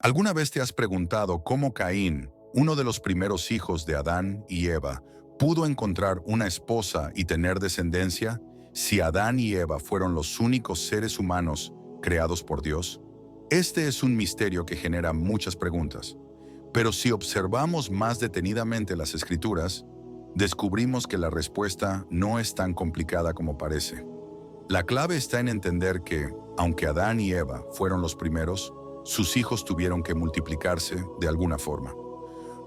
¿Alguna vez te has preguntado cómo Caín, uno de los primeros hijos de Adán y Eva, pudo encontrar una esposa y tener descendencia si Adán y Eva fueron los únicos seres humanos creados por Dios? Este es un misterio que genera muchas preguntas, pero si observamos más detenidamente las Escrituras, descubrimos que la respuesta no es tan complicada como parece. La clave está en entender que, aunque Adán y Eva fueron los primeros, sus hijos tuvieron que multiplicarse de alguna forma.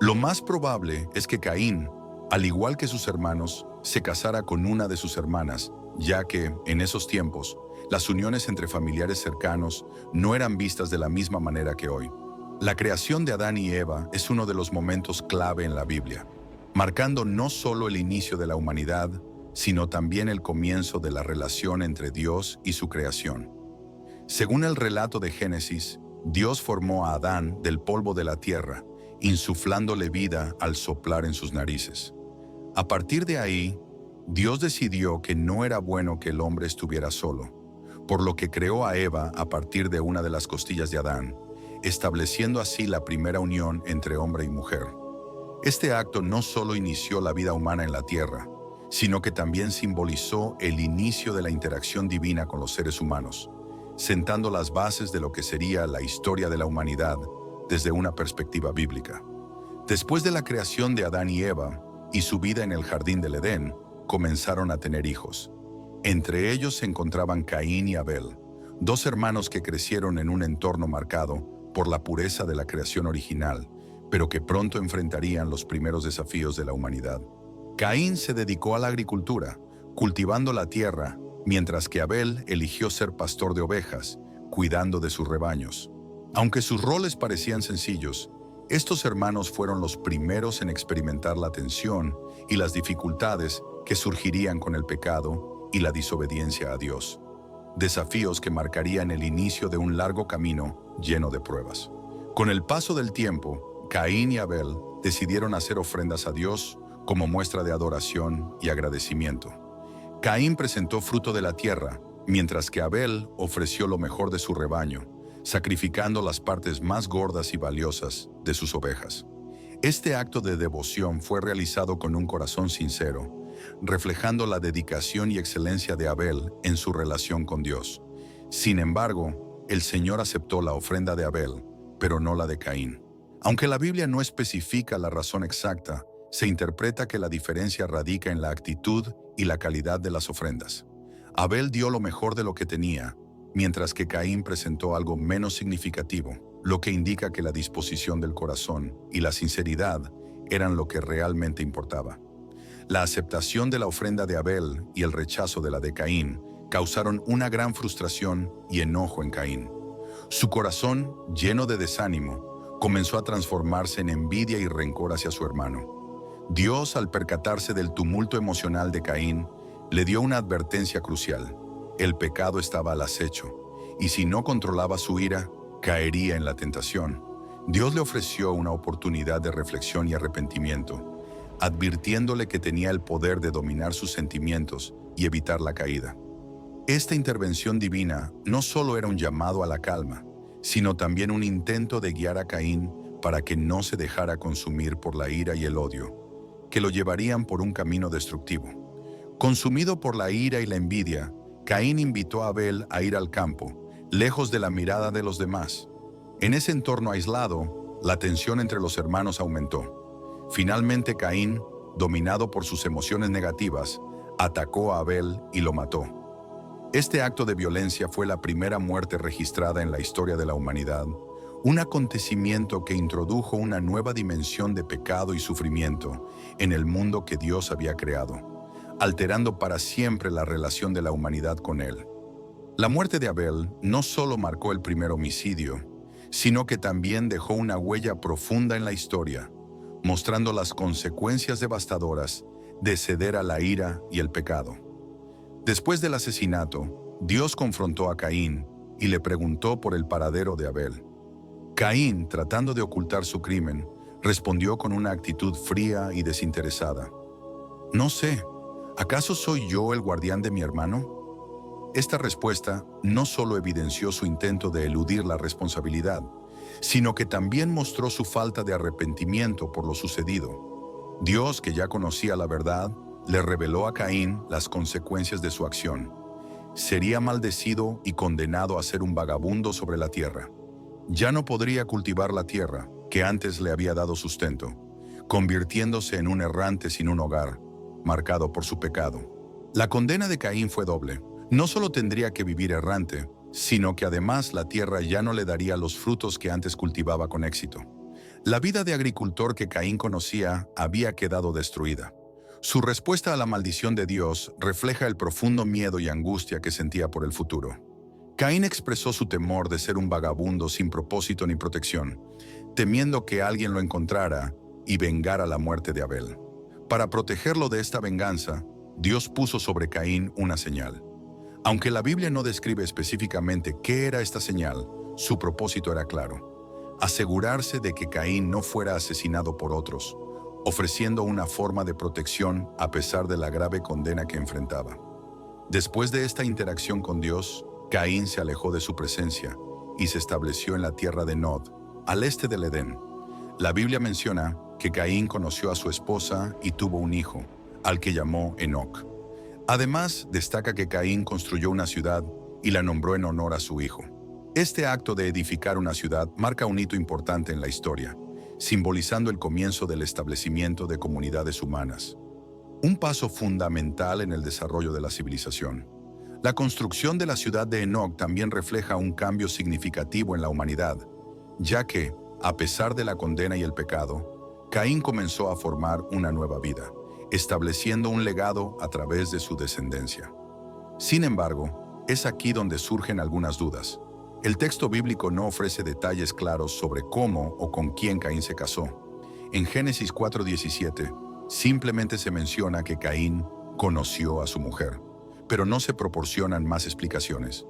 Lo más probable es que Caín, al igual que sus hermanos, se casara con una de sus hermanas, ya que, en esos tiempos, las uniones entre familiares cercanos no eran vistas de la misma manera que hoy. La creación de Adán y Eva es uno de los momentos clave en la Biblia, marcando no solo el inicio de la humanidad, sino también el comienzo de la relación entre Dios y su creación. Según el relato de Génesis, Dios formó a Adán del polvo de la tierra, insuflándole vida al soplar en sus narices. A partir de ahí, Dios decidió que no era bueno que el hombre estuviera solo, por lo que creó a Eva a partir de una de las costillas de Adán, estableciendo así la primera unión entre hombre y mujer. Este acto no solo inició la vida humana en la tierra, sino que también simbolizó el inicio de la interacción divina con los seres humanos, sentando las bases de lo que sería la historia de la humanidad desde una perspectiva bíblica. Después de la creación de Adán y Eva y su vida en el jardín del Edén, comenzaron a tener hijos. Entre ellos se encontraban Caín y Abel, dos hermanos que crecieron en un entorno marcado por la pureza de la creación original, pero que pronto enfrentarían los primeros desafíos de la humanidad. Caín se dedicó a la agricultura, cultivando la tierra, mientras que Abel eligió ser pastor de ovejas, cuidando de sus rebaños. Aunque sus roles parecían sencillos, estos hermanos fueron los primeros en experimentar la tensión y las dificultades que surgirían con el pecado y la desobediencia a Dios. Desafíos que marcarían el inicio de un largo camino lleno de pruebas. Con el paso del tiempo, Caín y Abel decidieron hacer ofrendas a Dios como muestra de adoración y agradecimiento. Caín presentó fruto de la tierra, mientras que Abel ofreció lo mejor de su rebaño, sacrificando las partes más gordas y valiosas de sus ovejas. Este acto de devoción fue realizado con un corazón sincero, reflejando la dedicación y excelencia de Abel en su relación con Dios. Sin embargo, el Señor aceptó la ofrenda de Abel, pero no la de Caín. Aunque la Biblia no especifica la razón exacta, se interpreta que la diferencia radica en la actitud y la calidad de las ofrendas. Abel dio lo mejor de lo que tenía, mientras que Caín presentó algo menos significativo, lo que indica que la disposición del corazón y la sinceridad eran lo que realmente importaba. La aceptación de la ofrenda de Abel y el rechazo de la de Caín causaron una gran frustración y enojo en Caín. Su corazón, lleno de desánimo, comenzó a transformarse en envidia y rencor hacia su hermano. Dios, al percatarse del tumulto emocional de Caín, le dio una advertencia crucial. El pecado estaba al acecho, y si no controlaba su ira, caería en la tentación. Dios le ofreció una oportunidad de reflexión y arrepentimiento, advirtiéndole que tenía el poder de dominar sus sentimientos y evitar la caída. Esta intervención divina no solo era un llamado a la calma, sino también un intento de guiar a Caín para que no se dejara consumir por la ira y el odio, que lo llevarían por un camino destructivo. Consumido por la ira y la envidia, Caín invitó a Abel a ir al campo, lejos de la mirada de los demás. En ese entorno aislado, la tensión entre los hermanos aumentó. Finalmente Caín, dominado por sus emociones negativas, atacó a Abel y lo mató. Este acto de violencia fue la primera muerte registrada en la historia de la humanidad, un acontecimiento que introdujo una nueva dimensión de pecado y sufrimiento en el mundo que Dios había creado, alterando para siempre la relación de la humanidad con Él. La muerte de Abel no solo marcó el primer homicidio, sino que también dejó una huella profunda en la historia, mostrando las consecuencias devastadoras de ceder a la ira y el pecado. Después del asesinato, Dios confrontó a Caín y le preguntó por el paradero de Abel. Caín, tratando de ocultar su crimen, respondió con una actitud fría y desinteresada. «No sé, ¿acaso soy yo el guardián de mi hermano?». Esta respuesta no solo evidenció su intento de eludir la responsabilidad, sino que también mostró su falta de arrepentimiento por lo sucedido. Dios, que ya conocía la verdad, le reveló a Caín las consecuencias de su acción. Sería maldecido y condenado a ser un vagabundo sobre la tierra. Ya no podría cultivar la tierra, que antes le había dado sustento, convirtiéndose en un errante sin un hogar, marcado por su pecado. La condena de Caín fue doble. No solo tendría que vivir errante, sino que además la tierra ya no le daría los frutos que antes cultivaba con éxito. La vida de agricultor que Caín conocía había quedado destruida. Su respuesta a la maldición de Dios refleja el profundo miedo y angustia que sentía por el futuro. Caín expresó su temor de ser un vagabundo sin propósito ni protección, temiendo que alguien lo encontrara y vengara la muerte de Abel. Para protegerlo de esta venganza, Dios puso sobre Caín una señal. Aunque la Biblia no describe específicamente qué era esta señal, su propósito era claro: asegurarse de que Caín no fuera asesinado por otros, ofreciendo una forma de protección a pesar de la grave condena que enfrentaba. Después de esta interacción con Dios, Caín se alejó de su presencia y se estableció en la tierra de Nod, al este del Edén. La Biblia menciona que Caín conoció a su esposa y tuvo un hijo, al que llamó Enoc. Además, destaca que Caín construyó una ciudad y la nombró en honor a su hijo. Este acto de edificar una ciudad marca un hito importante en la historia, simbolizando el comienzo del establecimiento de comunidades humanas. Un paso fundamental en el desarrollo de la civilización. La construcción de la ciudad de Enoc también refleja un cambio significativo en la humanidad, ya que, a pesar de la condena y el pecado, Caín comenzó a formar una nueva vida, estableciendo un legado a través de su descendencia. Sin embargo, es aquí donde surgen algunas dudas. El texto bíblico no ofrece detalles claros sobre cómo o con quién Caín se casó. En Génesis 4:17, simplemente se menciona que Caín conoció a su mujer, pero no se proporcionan más explicaciones.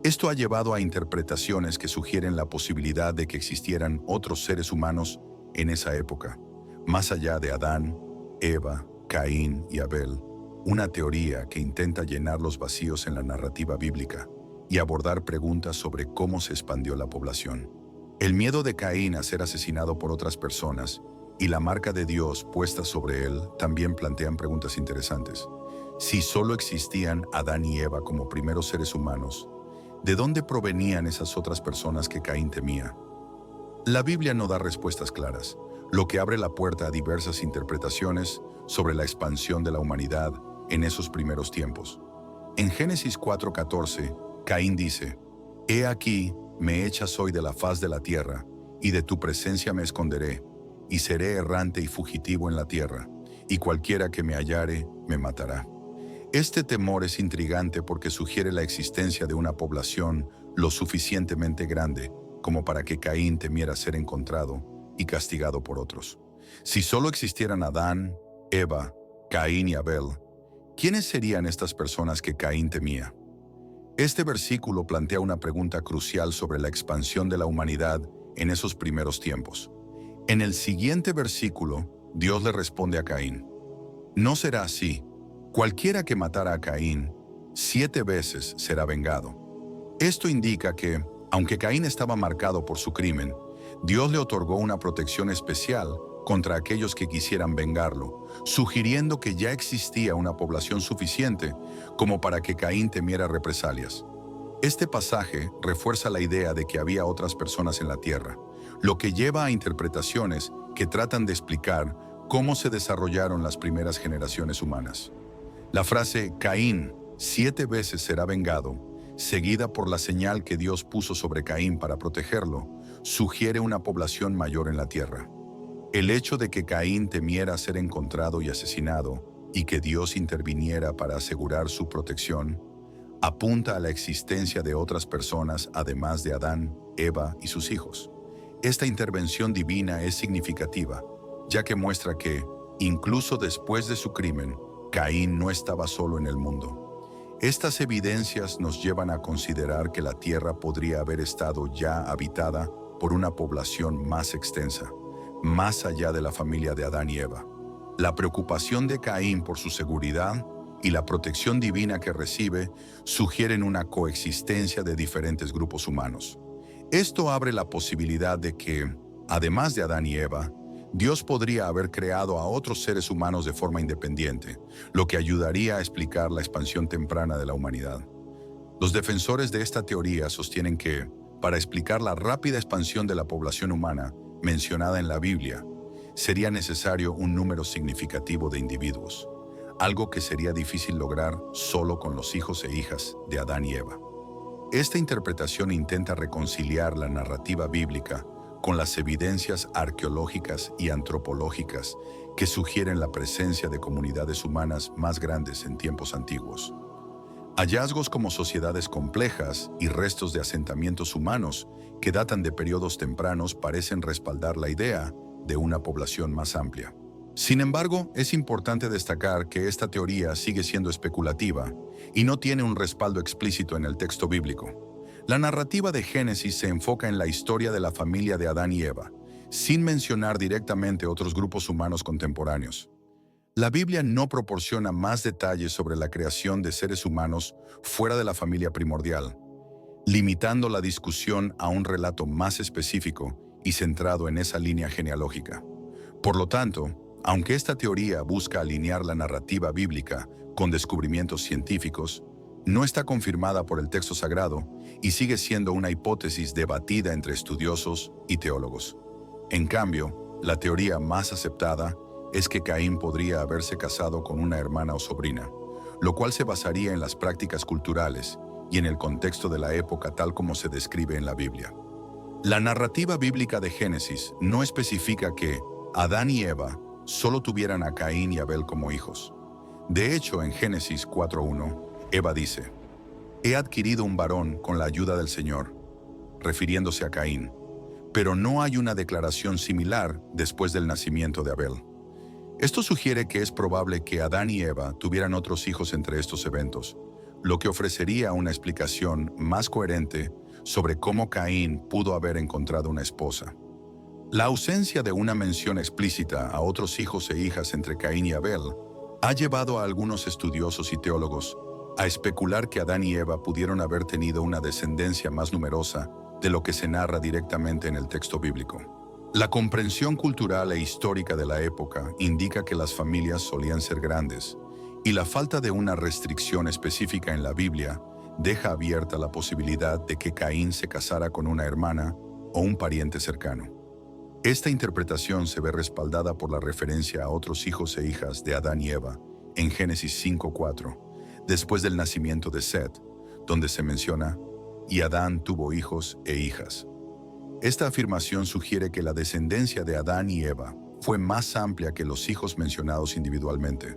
Esto ha llevado a interpretaciones que sugieren la posibilidad de que existieran otros seres humanos en esa época, más allá de Adán, Eva, Caín y Abel, una teoría que intenta llenar los vacíos en la narrativa bíblica y abordar preguntas sobre cómo se expandió la población. El miedo de Caín a ser asesinado por otras personas y la marca de Dios puesta sobre él también plantean preguntas interesantes. Si solo existían Adán y Eva como primeros seres humanos, ¿de dónde provenían esas otras personas que Caín temía? La Biblia no da respuestas claras, lo que abre la puerta a diversas interpretaciones sobre la expansión de la humanidad en esos primeros tiempos. En Génesis 4:14, Caín dice: «He aquí, me echas hoy de la faz de la tierra, y de tu presencia me esconderé, y seré errante y fugitivo en la tierra, y cualquiera que me hallare, me matará». Este temor es intrigante porque sugiere la existencia de una población lo suficientemente grande como para que Caín temiera ser encontrado y castigado por otros. Si solo existieran Adán, Eva, Caín y Abel, ¿quiénes serían estas personas que Caín temía? Este versículo plantea una pregunta crucial sobre la expansión de la humanidad en esos primeros tiempos. En el siguiente versículo, Dios le responde a Caín: «No será así. Cualquiera que matara a Caín, 7 veces será vengado». Esto indica que, aunque Caín estaba marcado por su crimen, Dios le otorgó una protección especial contra aquellos que quisieran vengarlo, sugiriendo que ya existía una población suficiente como para que Caín temiera represalias. Este pasaje refuerza la idea de que había otras personas en la tierra, lo que lleva a interpretaciones que tratan de explicar cómo se desarrollaron las primeras generaciones humanas. La frase «Caín, 7 veces será vengado», seguida por la señal que Dios puso sobre Caín para protegerlo, sugiere una población mayor en la tierra. El hecho de que Caín temiera ser encontrado y asesinado, y que Dios interviniera para asegurar su protección, apunta a la existencia de otras personas además de Adán, Eva y sus hijos. Esta intervención divina es significativa, ya que muestra que, incluso después de su crimen, Caín no estaba solo en el mundo. Estas evidencias nos llevan a considerar que la tierra podría haber estado ya habitada por una población más extensa, más allá de la familia de Adán y Eva. La preocupación de Caín por su seguridad y la protección divina que recibe sugieren una coexistencia de diferentes grupos humanos. Esto abre la posibilidad de que, además de Adán y Eva, Dios podría haber creado a otros seres humanos de forma independiente, lo que ayudaría a explicar la expansión temprana de la humanidad. Los defensores de esta teoría sostienen que, para explicar la rápida expansión de la población humana mencionada en la Biblia, sería necesario un número significativo de individuos, algo que sería difícil lograr solo con los hijos e hijas de Adán y Eva. Esta interpretación intenta reconciliar la narrativa bíblica con las evidencias arqueológicas y antropológicas que sugieren la presencia de comunidades humanas más grandes en tiempos antiguos. Hallazgos como sociedades complejas y restos de asentamientos humanos que datan de periodos tempranos parecen respaldar la idea de una población más amplia. Sin embargo, es importante destacar que esta teoría sigue siendo especulativa y no tiene un respaldo explícito en el texto bíblico. La narrativa de Génesis se enfoca en la historia de la familia de Adán y Eva, sin mencionar directamente otros grupos humanos contemporáneos. La Biblia no proporciona más detalles sobre la creación de seres humanos fuera de la familia primordial, limitando la discusión a un relato más específico y centrado en esa línea genealógica. Por lo tanto, aunque esta teoría busca alinear la narrativa bíblica con descubrimientos científicos, no está confirmada por el texto sagrado y sigue siendo una hipótesis debatida entre estudiosos y teólogos. En cambio, la teoría más aceptada es que Caín podría haberse casado con una hermana o sobrina, lo cual se basaría en las prácticas culturales y en el contexto de la época tal como se describe en la Biblia. La narrativa bíblica de Génesis no especifica que Adán y Eva solo tuvieran a Caín y Abel como hijos. De hecho, en Génesis 4:1, Eva dice: «He adquirido un varón con la ayuda del Señor», refiriéndose a Caín, pero no hay una declaración similar después del nacimiento de Abel. Esto sugiere que es probable que Adán y Eva tuvieran otros hijos entre estos eventos, lo que ofrecería una explicación más coherente sobre cómo Caín pudo haber encontrado una esposa. La ausencia de una mención explícita a otros hijos e hijas entre Caín y Abel ha llevado a algunos estudiosos y teólogos a especular que Adán y Eva pudieron haber tenido una descendencia más numerosa de lo que se narra directamente en el texto bíblico. La comprensión cultural e histórica de la época indica que las familias solían ser grandes, y la falta de una restricción específica en la Biblia deja abierta la posibilidad de que Caín se casara con una hermana o un pariente cercano. Esta interpretación se ve respaldada por la referencia a otros hijos e hijas de Adán y Eva en Génesis 5:4, después del nacimiento de Set, donde se menciona: «Y Adán tuvo hijos e hijas». Esta afirmación sugiere que la descendencia de Adán y Eva fue más amplia que los hijos mencionados individualmente,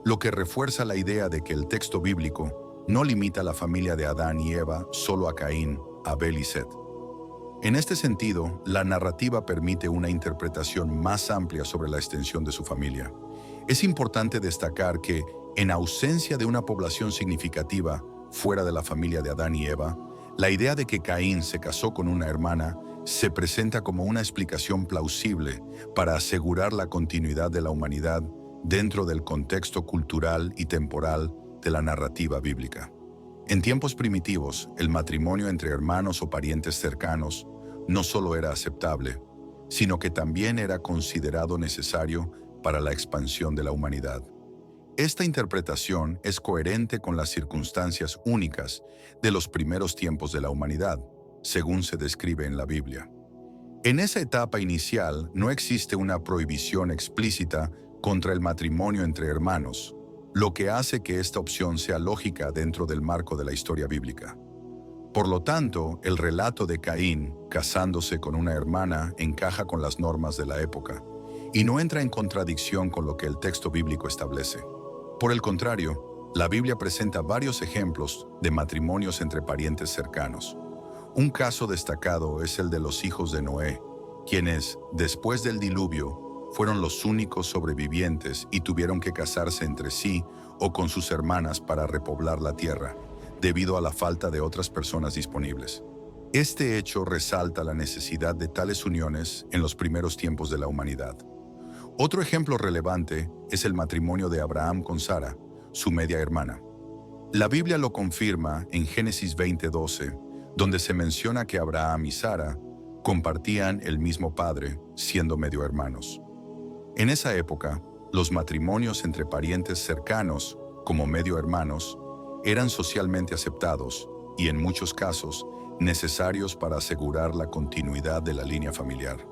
lo que refuerza la idea de que el texto bíblico no limita la familia de Adán y Eva solo a Caín, Abel y Set. En este sentido, la narrativa permite una interpretación más amplia sobre la extensión de su familia. Es importante destacar que, en ausencia de una población significativa fuera de la familia de Adán y Eva, la idea de que Caín se casó con una hermana se presenta como una explicación plausible para asegurar la continuidad de la humanidad dentro del contexto cultural y temporal de la narrativa bíblica. En tiempos primitivos, el matrimonio entre hermanos o parientes cercanos no solo era aceptable, sino que también era considerado necesario para la expansión de la humanidad. Esta interpretación es coherente con las circunstancias únicas de los primeros tiempos de la humanidad, según se describe en la Biblia. En esa etapa inicial no existe una prohibición explícita contra el matrimonio entre hermanos, lo que hace que esta opción sea lógica dentro del marco de la historia bíblica. Por lo tanto, el relato de Caín casándose con una hermana encaja con las normas de la época y no entra en contradicción con lo que el texto bíblico establece. Por el contrario, la Biblia presenta varios ejemplos de matrimonios entre parientes cercanos. Un caso destacado es el de los hijos de Noé, quienes, después del diluvio, fueron los únicos sobrevivientes y tuvieron que casarse entre sí o con sus hermanas para repoblar la tierra, debido a la falta de otras personas disponibles. Este hecho resalta la necesidad de tales uniones en los primeros tiempos de la humanidad. Otro ejemplo relevante es el matrimonio de Abraham con Sara, su media hermana. La Biblia lo confirma en Génesis 20:12, donde se menciona que Abraham y Sara compartían el mismo padre, siendo medio hermanos. En esa época, los matrimonios entre parientes cercanos, como medio hermanos, eran socialmente aceptados y, en muchos casos, necesarios para asegurar la continuidad de la línea familiar.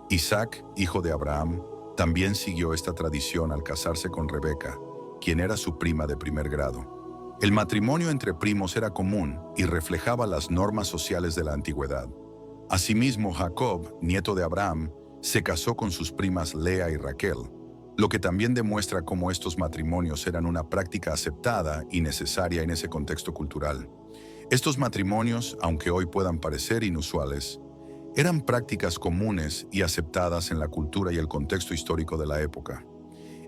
Isaac, hijo de Abraham, también siguió esta tradición al casarse con Rebeca, quien era su prima de primer grado. El matrimonio entre primos era común y reflejaba las normas sociales de la antigüedad. Asimismo, Jacob, nieto de Abraham, se casó con sus primas Lea y Raquel, lo que también demuestra cómo estos matrimonios eran una práctica aceptada y necesaria en ese contexto cultural. Estos matrimonios, aunque hoy puedan parecer inusuales, eran prácticas comunes y aceptadas en la cultura y el contexto histórico de la época.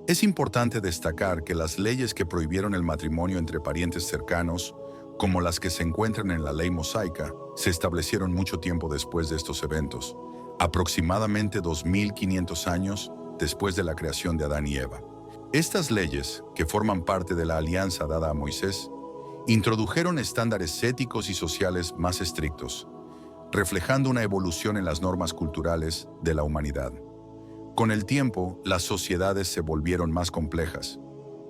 Es importante destacar que las leyes que prohibieron el matrimonio entre parientes cercanos, como las que se encuentran en la ley mosaica, se establecieron mucho tiempo después de estos eventos, aproximadamente 2500 años después de la creación de Adán y Eva. Estas leyes, que forman parte de la alianza dada a Moisés, introdujeron estándares éticos y sociales más estrictos, reflejando una evolución en las normas culturales de la humanidad. Con el tiempo, las sociedades se volvieron más complejas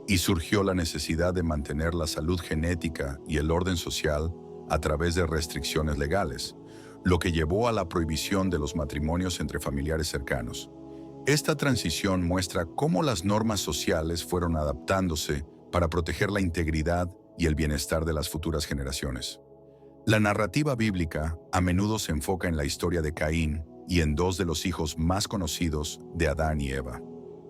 y surgió la necesidad de mantener la salud genética y el orden social a través de restricciones legales, lo que llevó a la prohibición de los matrimonios entre familiares cercanos. Esta transición muestra cómo las normas sociales fueron adaptándose para proteger la integridad y el bienestar de las futuras generaciones. La narrativa bíblica a menudo se enfoca en la historia de Caín y en dos de los hijos más conocidos de Adán y Eva.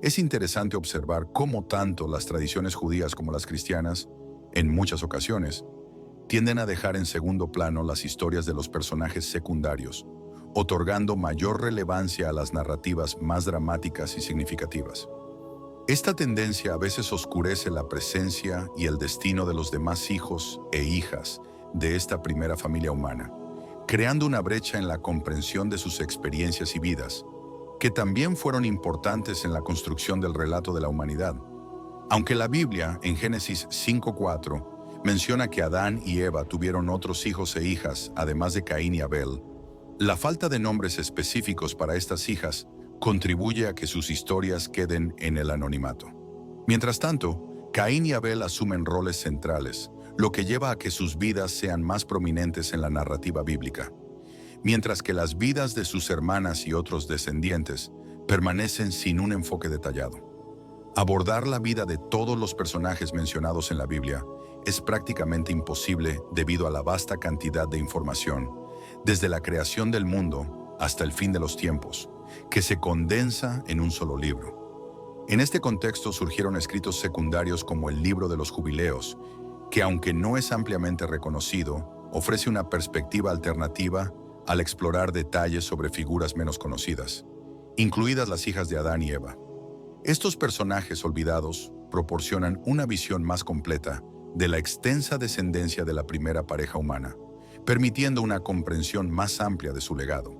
Es interesante observar cómo tanto las tradiciones judías como las cristianas, en muchas ocasiones, tienden a dejar en segundo plano las historias de los personajes secundarios, otorgando mayor relevancia a las narrativas más dramáticas y significativas. Esta tendencia a veces oscurece la presencia y el destino de los demás hijos e hijas de esta primera familia humana, creando una brecha en la comprensión de sus experiencias y vidas, que también fueron importantes en la construcción del relato de la humanidad. Aunque la Biblia, en Génesis 5:4, menciona que Adán y Eva tuvieron otros hijos e hijas, además de Caín y Abel, la falta de nombres específicos para estas hijas contribuye a que sus historias queden en el anonimato. Mientras tanto, Caín y Abel asumen roles centrales, lo que lleva a que sus vidas sean más prominentes en la narrativa bíblica, mientras que las vidas de sus hermanas y otros descendientes permanecen sin un enfoque detallado. Abordar la vida de todos los personajes mencionados en la Biblia es prácticamente imposible debido a la vasta cantidad de información, desde la creación del mundo hasta el fin de los tiempos, que se condensa en un solo libro. En este contexto surgieron escritos secundarios como el Libro de los Jubileos, que aunque no es ampliamente reconocido, ofrece una perspectiva alternativa al explorar detalles sobre figuras menos conocidas, incluidas las hijas de Adán y Eva. Estos personajes olvidados proporcionan una visión más completa de la extensa descendencia de la primera pareja humana, permitiendo una comprensión más amplia de su legado.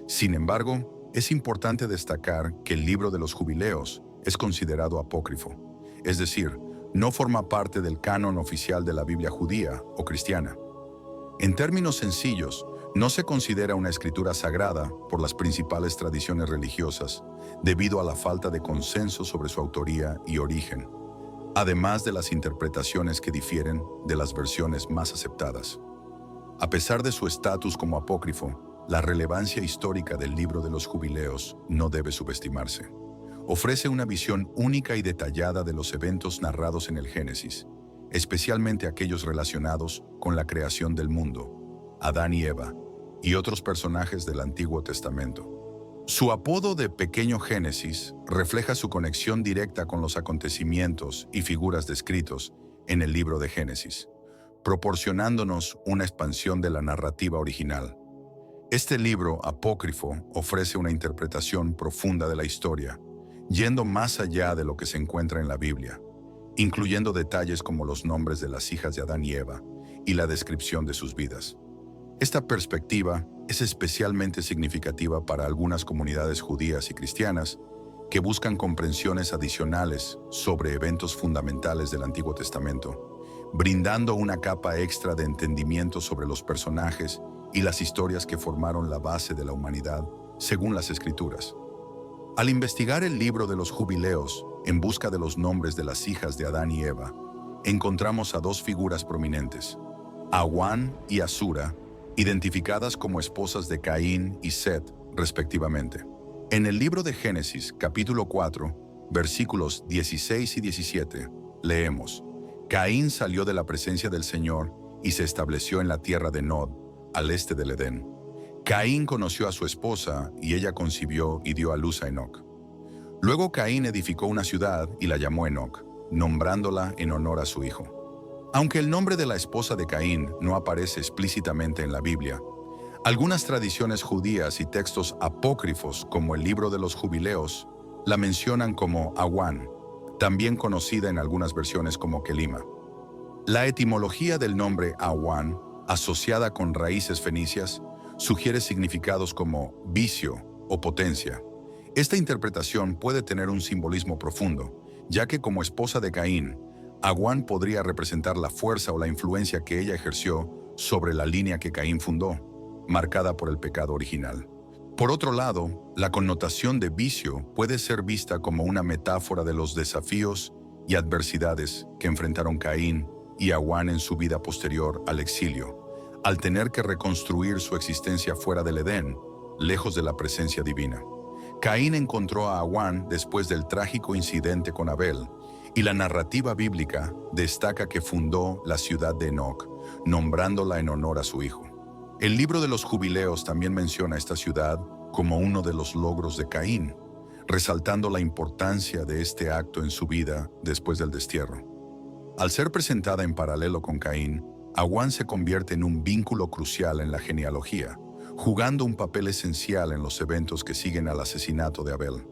Sin embargo, es importante destacar que el Libro de los Jubileos es considerado apócrifo, es decir, no forma parte del canon oficial de la Biblia judía o cristiana. En términos sencillos, no se considera una escritura sagrada por las principales tradiciones religiosas, debido a la falta de consenso sobre su autoría y origen, además de las interpretaciones que difieren de las versiones más aceptadas. A pesar de su estatus como apócrifo, la relevancia histórica del Libro de los Jubileos no debe subestimarse. Ofrece una visión única y detallada de los eventos narrados en el Génesis, especialmente aquellos relacionados con la creación del mundo, Adán y Eva, y otros personajes del Antiguo Testamento. Su apodo de Pequeño Génesis refleja su conexión directa con los acontecimientos y figuras descritos en el libro de Génesis, proporcionándonos una expansión de la narrativa original. Este libro apócrifo ofrece una interpretación profunda de la historia, yendo más allá de lo que se encuentra en la Biblia, incluyendo detalles como los nombres de las hijas de Adán y Eva y la descripción de sus vidas. Esta perspectiva es especialmente significativa para algunas comunidades judías y cristianas que buscan comprensiones adicionales sobre eventos fundamentales del Antiguo Testamento, brindando una capa extra de entendimiento sobre los personajes y las historias que formaron la base de la humanidad, según las Escrituras. Al investigar el libro de los Jubileos en busca de los nombres de las hijas de Adán y Eva, encontramos a dos figuras prominentes, Awan y Asura, identificadas como esposas de Caín y Set, respectivamente. En el libro de Génesis, capítulo 4, versículos 16 y 17, leemos: Caín salió de la presencia del Señor y se estableció en la tierra de Nod, al este del Edén. Caín conoció a su esposa y ella concibió y dio a luz a Enoc. Luego Caín edificó una ciudad y la llamó Enoc, nombrándola en honor a su hijo. Aunque el nombre de la esposa de Caín no aparece explícitamente en la Biblia, algunas tradiciones judías y textos apócrifos como el libro de los Jubileos la mencionan como Awan, también conocida en algunas versiones como Kelima. La etimología del nombre Awan, asociada con raíces fenicias, sugiere significados como vicio o potencia. Esta interpretación puede tener un simbolismo profundo, ya que como esposa de Caín, Awan podría representar la fuerza o la influencia que ella ejerció sobre la línea que Caín fundó, marcada por el pecado original. Por otro lado, la connotación de vicio puede ser vista como una metáfora de los desafíos y adversidades que enfrentaron Caín y Awan en su vida posterior al exilio, al tener que reconstruir su existencia fuera del Edén, lejos de la presencia divina. Caín encontró a Awan después del trágico incidente con Abel, y la narrativa bíblica destaca que fundó la ciudad de Enoc, nombrándola en honor a su hijo. El libro de los Jubileos también menciona esta ciudad como uno de los logros de Caín, resaltando la importancia de este acto en su vida después del destierro. Al ser presentada en paralelo con Caín, Awan se convierte en un vínculo crucial en la genealogía, jugando un papel esencial en los eventos que siguen al asesinato de Abel.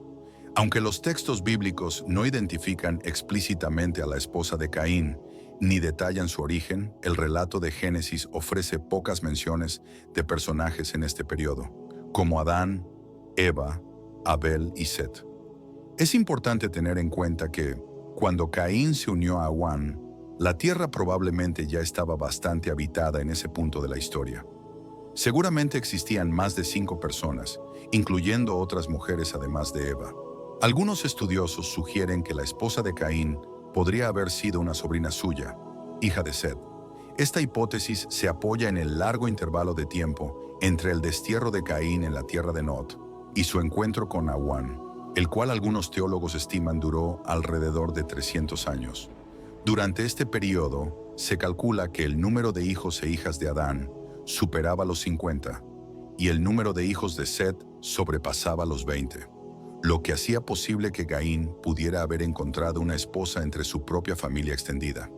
Aunque los textos bíblicos no identifican explícitamente a la esposa de Caín, ni detallan su origen, el relato de Génesis ofrece pocas menciones de personajes en este periodo, como Adán, Eva, Abel y Set. Es importante tener en cuenta que, cuando Caín se unió a Awan, la tierra probablemente ya estaba bastante habitada en ese punto de la historia. Seguramente existían más de 5 personas, incluyendo otras mujeres además de Eva. Algunos estudiosos sugieren que la esposa de Caín podría haber sido una sobrina suya, hija de Set. Esta hipótesis se apoya en el largo intervalo de tiempo entre el destierro de Caín en la tierra de Nod y su encuentro con Awan, el cual algunos teólogos estiman duró alrededor de 300 años. Durante este periodo, se calcula que el número de hijos e hijas de Adán superaba los 50 y el número de hijos de Set sobrepasaba los 20. Lo que hacía posible que Caín pudiera haber encontrado una esposa entre su propia familia extendida.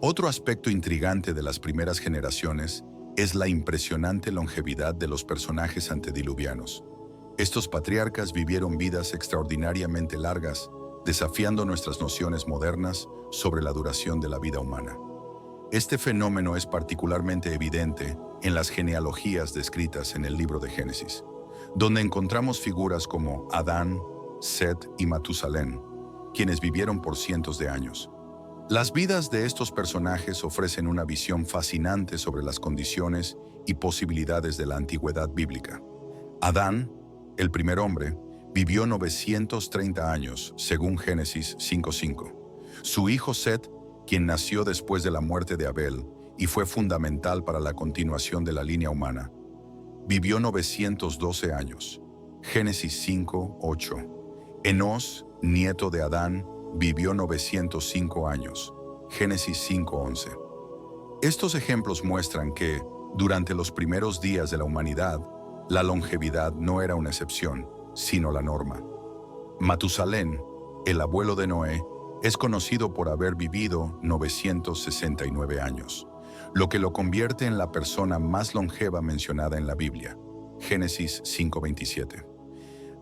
Otro aspecto intrigante de las primeras generaciones es la impresionante longevidad de los personajes antediluvianos. Estos patriarcas vivieron vidas extraordinariamente largas, desafiando nuestras nociones modernas sobre la duración de la vida humana. Este fenómeno es particularmente evidente en las genealogías descritas en el libro de Génesis, donde encontramos figuras como Adán, Set y Matusalén, quienes vivieron por cientos de años. Las vidas de estos personajes ofrecen una visión fascinante sobre las condiciones y posibilidades de la antigüedad bíblica. Adán, el primer hombre, vivió 930 años, según Génesis 5:5. Su hijo Set, quien nació después de la muerte de Abel y fue fundamental para la continuación de la línea humana, vivió 912 años. Génesis 5:8. Enós, nieto de Adán, vivió 905 años. Génesis 5:11. Estos ejemplos muestran que, durante los primeros días de la humanidad, la longevidad no era una excepción, sino la norma. Matusalén, el abuelo de Noé, es conocido por haber vivido 969 años, lo que lo convierte en la persona más longeva mencionada en la Biblia. Génesis 5:27.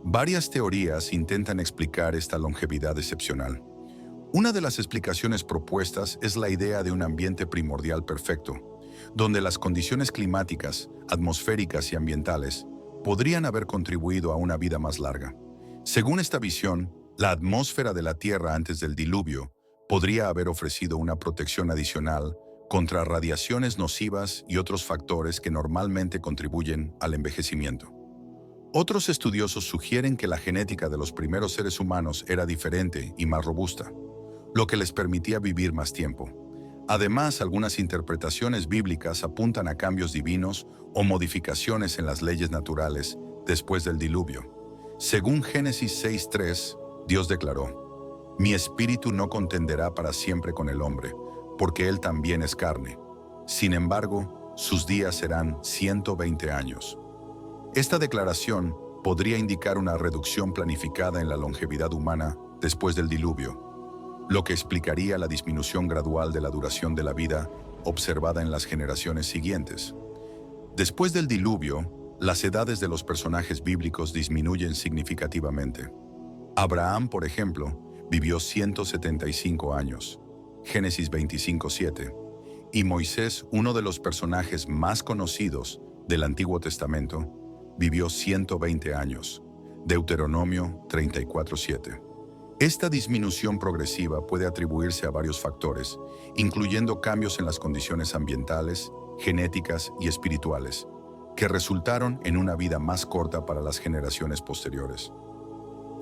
Varias teorías intentan explicar esta longevidad excepcional. Una de las explicaciones propuestas es la idea de un ambiente primordial perfecto, donde las condiciones climáticas, atmosféricas y ambientales podrían haber contribuido a una vida más larga. Según esta visión, la atmósfera de la Tierra antes del diluvio podría haber ofrecido una protección adicional contra radiaciones nocivas y otros factores que normalmente contribuyen al envejecimiento. Otros estudiosos sugieren que la genética de los primeros seres humanos era diferente y más robusta, lo que les permitía vivir más tiempo. Además, algunas interpretaciones bíblicas apuntan a cambios divinos o modificaciones en las leyes naturales después del diluvio. Según Génesis 6:3, Dios declaró: «Mi espíritu no contenderá para siempre con el hombre, porque él también es carne. Sin embargo, sus días serán 120 años». Esta declaración podría indicar una reducción planificada en la longevidad humana después del diluvio, lo que explicaría la disminución gradual de la duración de la vida observada en las generaciones siguientes. Después del diluvio, las edades de los personajes bíblicos disminuyen significativamente. Abraham, por ejemplo, vivió 175 años, Génesis 25:7, y Moisés, uno de los personajes más conocidos del Antiguo Testamento, vivió 120 años, Deuteronomio 34:7. Esta disminución progresiva puede atribuirse a varios factores, incluyendo cambios en las condiciones ambientales, genéticas y espirituales, que resultaron en una vida más corta para las generaciones posteriores.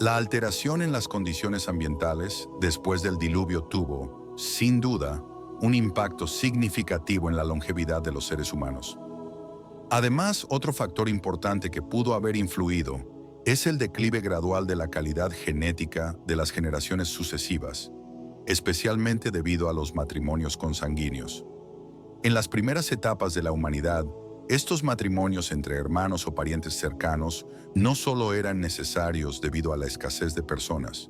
La alteración en las condiciones ambientales después del diluvio tuvo, sin duda, un impacto significativo en la longevidad de los seres humanos. Además, otro factor importante que pudo haber influido es el declive gradual de la calidad genética de las generaciones sucesivas, especialmente debido a los matrimonios consanguíneos. En las primeras etapas de la humanidad, estos matrimonios entre hermanos o parientes cercanos no solo eran necesarios debido a la escasez de personas,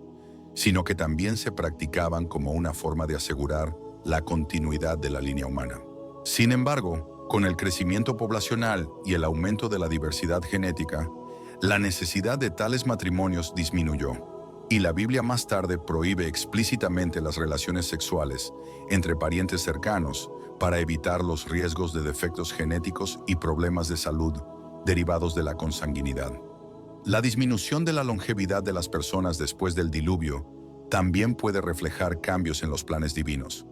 sino que también se practicaban como una forma de asegurar la continuidad de la línea humana. Sin embargo, con el crecimiento poblacional y el aumento de la diversidad genética, la necesidad de tales matrimonios disminuyó, y la Biblia más tarde prohíbe explícitamente las relaciones sexuales entre parientes cercanos para evitar los riesgos de defectos genéticos y problemas de salud derivados de la consanguinidad. La disminución de la longevidad de las personas después del diluvio también puede reflejar cambios en los planes divinos.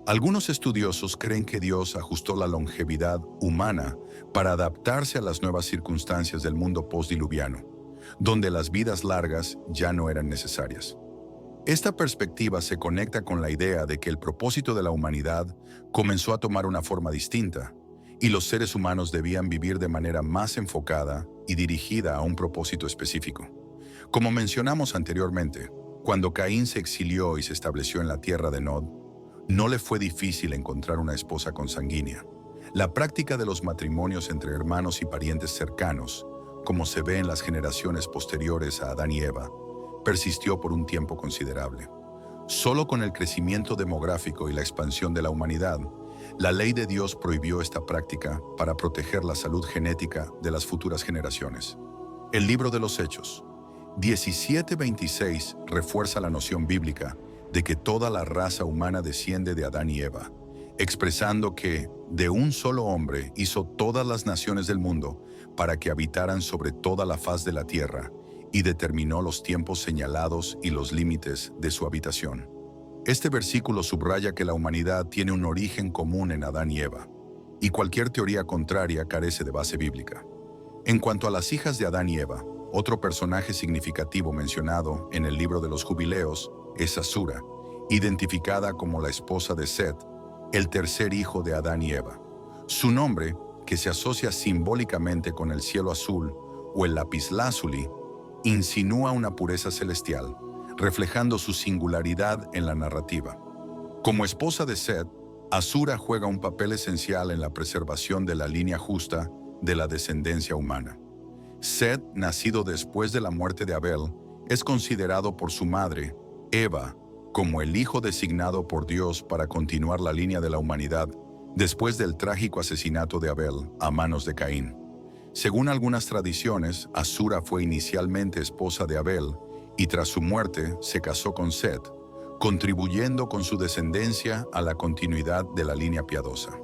Algunos estudiosos creen que Dios ajustó la longevidad humana para adaptarse a las nuevas circunstancias del mundo postdiluviano, donde las vidas largas ya no eran necesarias. Esta perspectiva se conecta con la idea de que el propósito de la humanidad comenzó a tomar una forma distinta, y los seres humanos debían vivir de manera más enfocada y dirigida a un propósito específico. Como mencionamos anteriormente, cuando Caín se exilió y se estableció en la tierra de Nod, no le fue difícil encontrar una esposa consanguínea. La práctica de los matrimonios entre hermanos y parientes cercanos, como se ve en las generaciones posteriores a Adán y Eva, persistió por un tiempo considerable. Solo con el crecimiento demográfico y la expansión de la humanidad, la ley de Dios prohibió esta práctica para proteger la salud genética de las futuras generaciones. El libro de los Hechos 17:26 refuerza la noción bíblica de que toda la raza humana desciende de Adán y Eva, expresando que de un solo hombre hizo todas las naciones del mundo para que habitaran sobre toda la faz de la tierra y determinó los tiempos señalados y los límites de su habitación. Este versículo subraya que la humanidad tiene un origen común en Adán y Eva, y cualquier teoría contraria carece de base bíblica. En cuanto a las hijas de Adán y Eva, otro personaje significativo mencionado en el libro de los Jubileos es Asura, identificada como la esposa de Set, el tercer hijo de Adán y Eva. Su nombre, que se asocia simbólicamente con el cielo azul o el lapislázuli, insinúa una pureza celestial, reflejando su singularidad en la narrativa. Como esposa de Set, Asura juega un papel esencial en la preservación de la línea justa de la descendencia humana. Set, nacido después de la muerte de Abel, es considerado por su madre, Eva, como el hijo designado por Dios para continuar la línea de la humanidad después del trágico asesinato de Abel a manos de Caín. Según algunas tradiciones, Asura fue inicialmente esposa de Abel y tras su muerte se casó con Set, contribuyendo con su descendencia a la continuidad de la línea piadosa.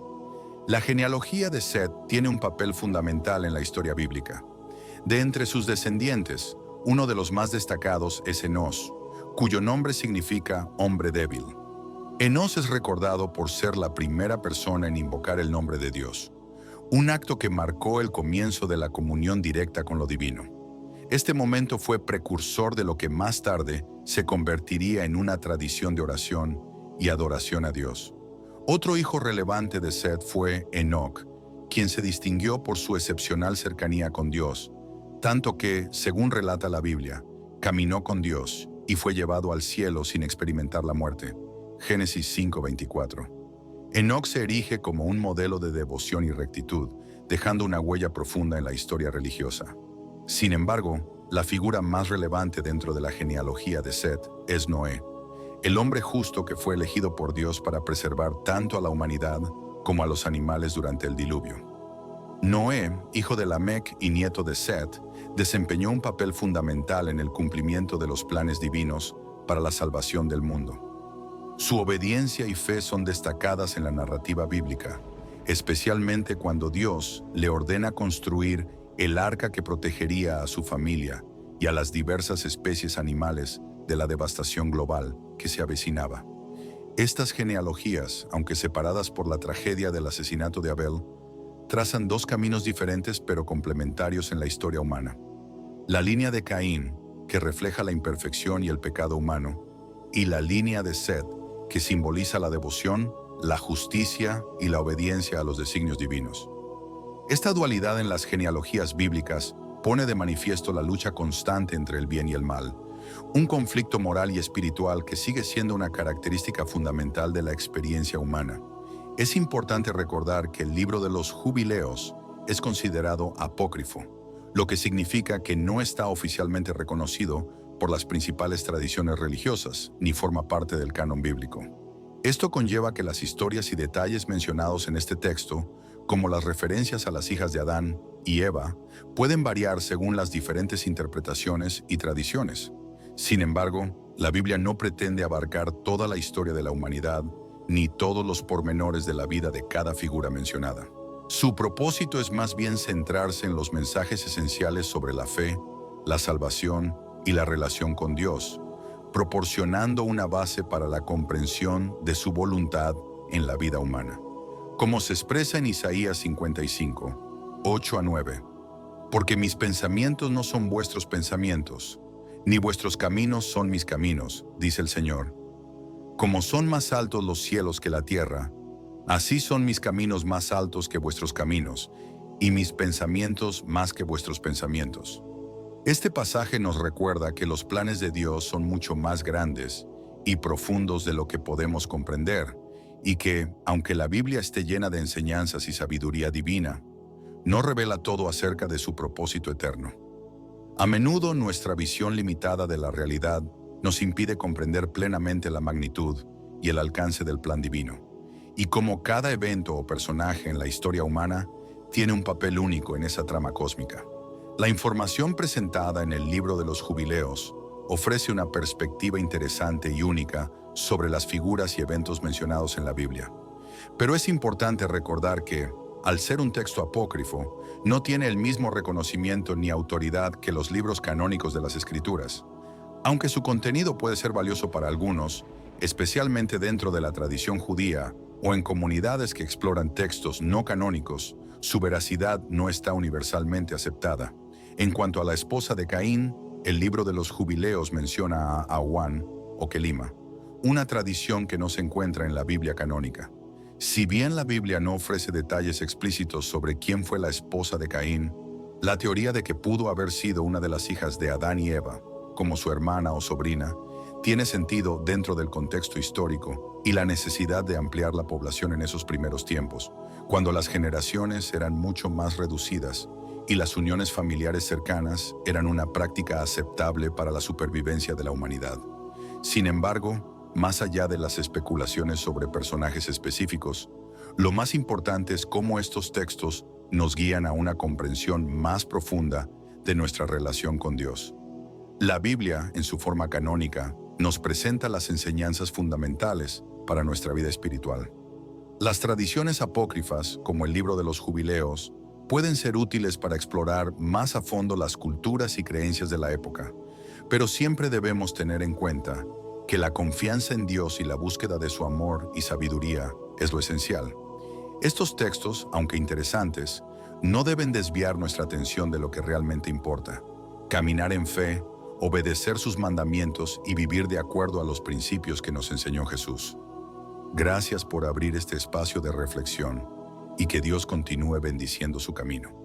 La genealogía de Set tiene un papel fundamental en la historia bíblica. De entre sus descendientes, uno de los más destacados es Enós, cuyo nombre significa hombre débil. Enos es recordado por ser la primera persona en invocar el nombre de Dios, un acto que marcó el comienzo de la comunión directa con lo divino. Este momento fue precursor de lo que más tarde se convertiría en una tradición de oración y adoración a Dios. Otro hijo relevante de Set fue Enoc, quien se distinguió por su excepcional cercanía con Dios, tanto que, según relata la Biblia, caminó con Dios y fue llevado al cielo sin experimentar la muerte. Génesis 5:24. Enoc se erige como un modelo de devoción y rectitud, dejando una huella profunda en la historia religiosa. Sin embargo, la figura más relevante dentro de la genealogía de Set es Noé, el hombre justo que fue elegido por Dios para preservar tanto a la humanidad como a los animales durante el diluvio. Noé, hijo de Lamec y nieto de Set, desempeñó un papel fundamental en el cumplimiento de los planes divinos para la salvación del mundo. Su obediencia y fe son destacadas en la narrativa bíblica, especialmente cuando Dios le ordena construir el arca que protegería a su familia y a las diversas especies animales de la devastación global que se avecinaba. Estas genealogías, aunque separadas por la tragedia del asesinato de Abel, trazan dos caminos diferentes pero complementarios en la historia humana. La línea de Caín, que refleja la imperfección y el pecado humano, y la línea de Set, que simboliza la devoción, la justicia y la obediencia a los designios divinos. Esta dualidad en las genealogías bíblicas pone de manifiesto la lucha constante entre el bien y el mal, un conflicto moral y espiritual que sigue siendo una característica fundamental de la experiencia humana. Es importante recordar que el libro de los Jubileos es considerado apócrifo, lo que significa que no está oficialmente reconocido por las principales tradiciones religiosas, ni forma parte del canon bíblico. Esto conlleva que las historias y detalles mencionados en este texto, como las referencias a las hijas de Adán y Eva, pueden variar según las diferentes interpretaciones y tradiciones. Sin embargo, la Biblia no pretende abarcar toda la historia de la humanidad, ni todos los pormenores de la vida de cada figura mencionada. Su propósito es más bien centrarse en los mensajes esenciales sobre la fe, la salvación y la relación con Dios, proporcionando una base para la comprensión de su voluntad en la vida humana. Como se expresa en Isaías 55, 8-9, porque mis pensamientos no son vuestros pensamientos, ni vuestros caminos son mis caminos, dice el Señor. Como son más altos los cielos que la tierra, así son mis caminos más altos que vuestros caminos, y mis pensamientos más que vuestros pensamientos. Este pasaje nos recuerda que los planes de Dios son mucho más grandes y profundos de lo que podemos comprender, y que, aunque la Biblia esté llena de enseñanzas y sabiduría divina, no revela todo acerca de su propósito eterno. A menudo nuestra visión limitada de la realidad nos impide comprender plenamente la magnitud y el alcance del plan divino, y cómo cada evento o personaje en la historia humana tiene un papel único en esa trama cósmica. La información presentada en el libro de los Jubileos ofrece una perspectiva interesante y única sobre las figuras y eventos mencionados en la Biblia. Pero es importante recordar que, al ser un texto apócrifo, no tiene el mismo reconocimiento ni autoridad que los libros canónicos de las Escrituras. Aunque su contenido puede ser valioso para algunos, especialmente dentro de la tradición judía o en comunidades que exploran textos no canónicos, su veracidad no está universalmente aceptada. En cuanto a la esposa de Caín, el libro de los Jubileos menciona a Awan o Kelima, una tradición que no se encuentra en la Biblia canónica. Si bien la Biblia no ofrece detalles explícitos sobre quién fue la esposa de Caín, la teoría de que pudo haber sido una de las hijas de Adán y Eva, como su hermana o sobrina, tiene sentido dentro del contexto histórico y la necesidad de ampliar la población en esos primeros tiempos, cuando las generaciones eran mucho más reducidas y las uniones familiares cercanas eran una práctica aceptable para la supervivencia de la humanidad. Sin embargo, más allá de las especulaciones sobre personajes específicos, lo más importante es cómo estos textos nos guían a una comprensión más profunda de nuestra relación con Dios. La Biblia, en su forma canónica, nos presenta las enseñanzas fundamentales para nuestra vida espiritual. Las tradiciones apócrifas, como el libro de los Jubileos, pueden ser útiles para explorar más a fondo las culturas y creencias de la época, pero siempre debemos tener en cuenta que la confianza en Dios y la búsqueda de su amor y sabiduría es lo esencial. Estos textos, aunque interesantes, no deben desviar nuestra atención de lo que realmente importa: caminar en fe, obedecer sus mandamientos y vivir de acuerdo a los principios que nos enseñó Jesús. Gracias por abrir este espacio de reflexión y que Dios continúe bendiciendo su camino.